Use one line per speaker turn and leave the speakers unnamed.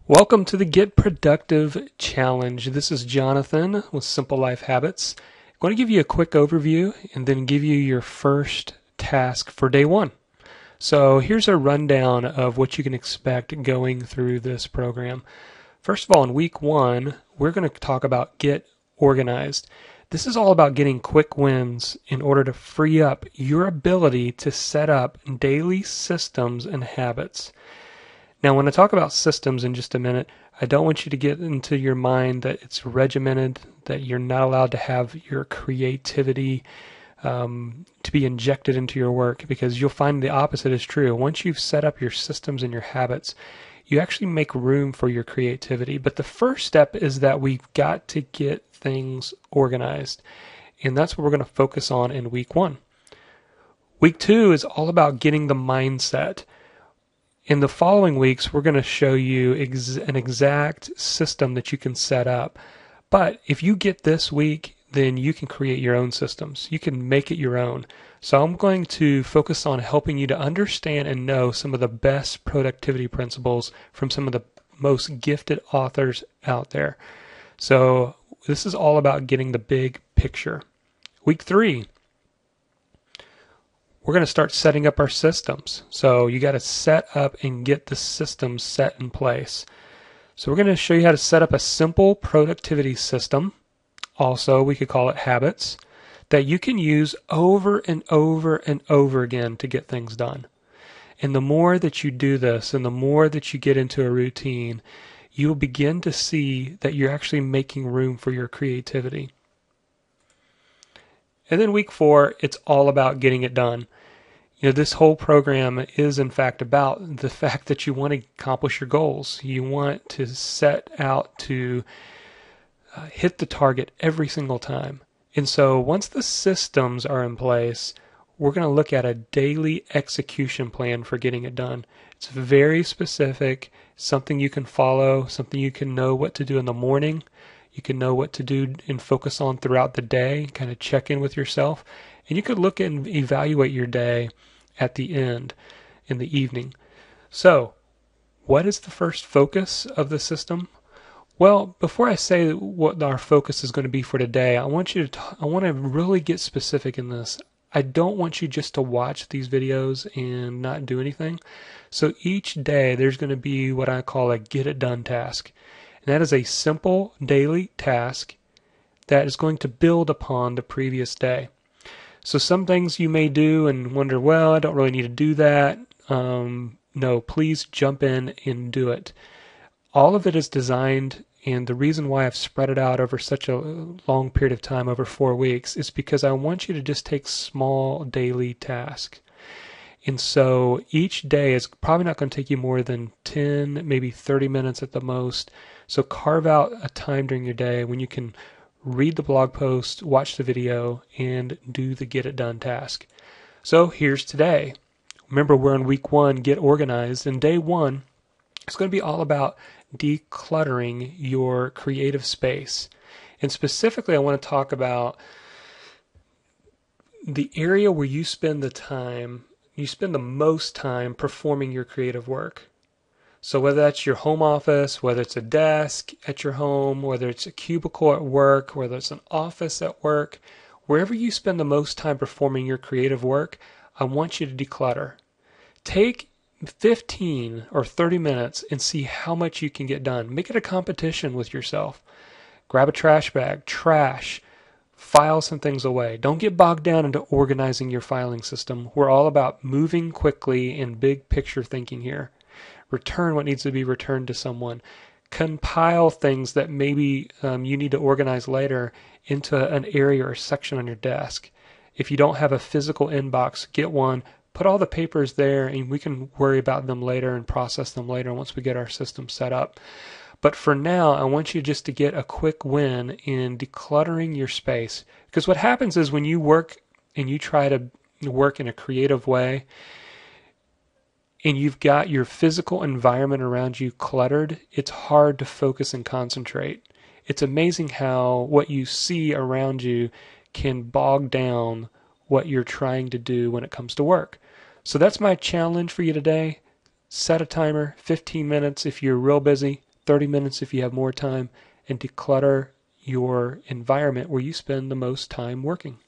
Welcome to the Get Productive Challenge. This is Jonathan with Simple Life Habits. I'm going to give you a quick overview and then give you your first task for day one. So here's a rundown of what you can expect going through this program. First of all, in week one, we're going to talk about get organized. This is all about getting quick wins in order to free up your ability to set up daily systems and habits. Now, when I talk about systems in just a minute, I don't want you to get into your mind that it's regimented, that you're not allowed to have your creativity to be injected into your work, because you'll find the opposite is true. Once you've set up your systems and your habits, you actually make room for your creativity. But the first step is that we've got to get things organized. And that's what we're going to focus on in week one. Week two is all about getting the mindset. In the following weeks, we're going to show you an exact system that you can set up. But if you get this week, then you can create your own systems. You can make it your own. So I'm going to focus on helping you to understand and know some of the best productivity principles from some of the most gifted authors out there. So this is all about getting the big picture. Week three, we're going to start setting up our systems. So you got to set up and get the systems set in place. So we're going to show you how to set up a simple productivity system. Also, we could call it habits that you can use over and over and over again to get things done. And the more that you do this and the more that you get into a routine, you'll begin to see that you're actually making room for your creativity. And then week four, it's all about getting it done. You know, this whole program is in fact about the fact that you want to accomplish your goals. You want to set out to hit the target every single time. And so once the systems are in place, we're going to look at a daily execution plan for getting it done. It's very specific, something you can follow, something you can know what to do in the morning. You can know what to do and focus on throughout the day, kind of check in with yourself. And you could look and evaluate your day at the end, in the evening. So, what is the first focus of the system? Well, before I say what our focus is going to be for today, I want to really get specific in this. I don't want you just to watch these videos and not do anything. So each day there's going to be what I call a get it done task. And that is a simple daily task that is going to build upon the previous day. So some things you may do and wonder, well, I don't really need to do that. No, please jump in and do it. All of it is designed, and the reason why I've spread it out over such a long period of time, over 4 weeks, is because I want you to just take small daily tasks. And so each day is probably not going to take you more than 10, maybe 30 minutes at the most. So carve out a time during your day when you can read the blog post, watch the video, and do the get it done task. So here's today. Remember, we're in week one, get organized, and day one is going to be all about decluttering your creative space. And specifically, I want to talk about the area where you spend the most time performing your creative work. So whether that's your home office, whether it's a desk at your home, whether it's a cubicle at work, whether it's an office at work, wherever you spend the most time performing your creative work, I want you to declutter. Take 15 or 30 minutes and see how much you can get done. Make it a competition with yourself. Grab a trash bag, trash, file some things away. Don't get bogged down into organizing your filing system. We're all about moving quickly and big picture thinking here. Return what needs to be returned to someone. Compile things that maybe you need to organize later into an area or section on your desk. If you don't have a physical inbox, get one. Put all the papers there, and we can worry about them later and process them later once we get our system set up. But for now, I want you just to get a quick win in decluttering your space. Because what happens is when you work and you try to work in a creative way, and you've got your physical environment around you cluttered, it's hard to focus and concentrate. It's amazing how what you see around you can bog down what you're trying to do when it comes to work. So that's my challenge for you today. Set a timer, 15 minutes if you're real busy, 30 minutes if you have more time, and declutter your environment where you spend the most time working.